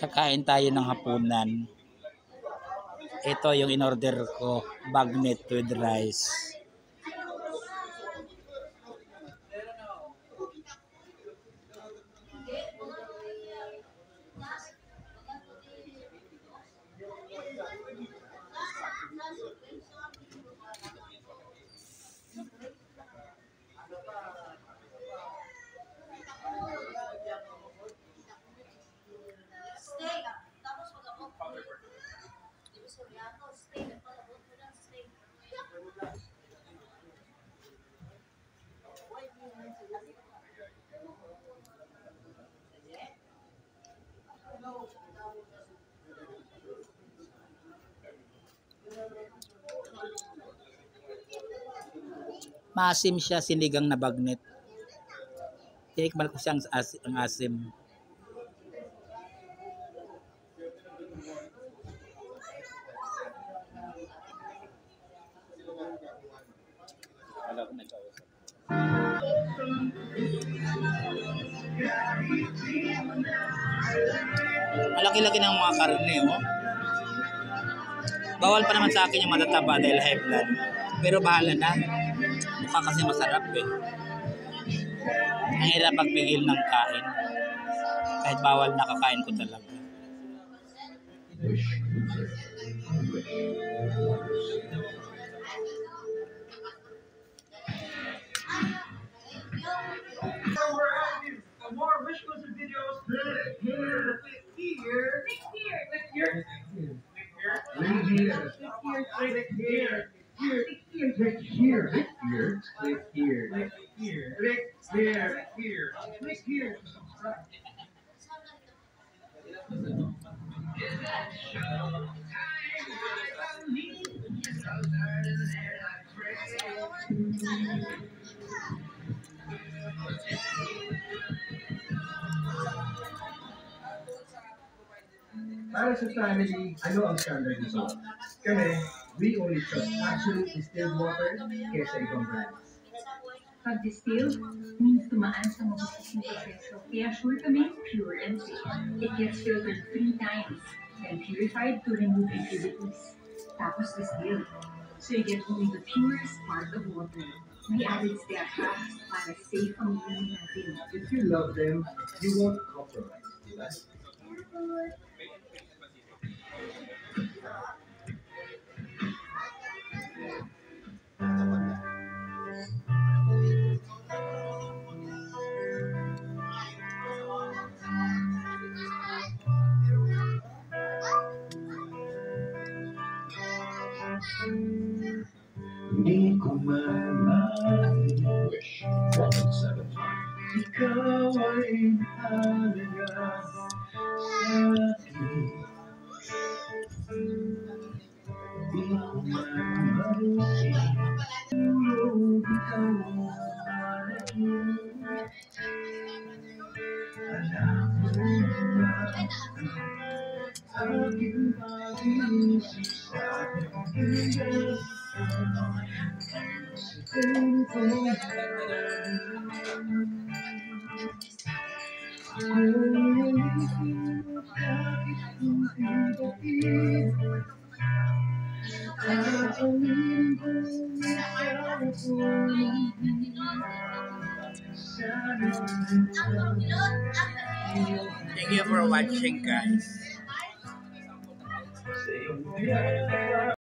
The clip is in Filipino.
Kakain tayo ng hapunan. Ito yung in-order ko, bagnet with rice. Maasim siya, sinigang na bagnet. Tinikman ko siya ang asim. Malaki-laki ng mga karne, oh. Bawal pa naman sa akin yung matataba dahil high blood. Pero bahala na. Mukha kasi masarap eh. Ang hirap magpigil ng kain. Kahit bawal, nakakain ko talaga. For more Wishcloser videos, click here, click here, click here, click here, click here, click here, click here, click here, click here, click here, click here, click here, subscribe. Para sa family, ano ang standard nito? Kami, we only trust absolute distilled water kaysa ibang brands. Pag-distill means tumaan sa mabusising proseso. Kaya sure kami, pure and safe. It gets filtered 3 times, then purified to remove impurities. Tapos distilled. So you get only the purest part of water. May added steps para safe ang inumin natin. If you love them, you won't compromise, di ba? Hindi ko man wish 175. Ikaw ay mahalaga sa akin. Hindi ko man malusin. Tulog ikaw ang malaking. Alam mo na aking pag-iisip sa aking Thank you for watching, guys.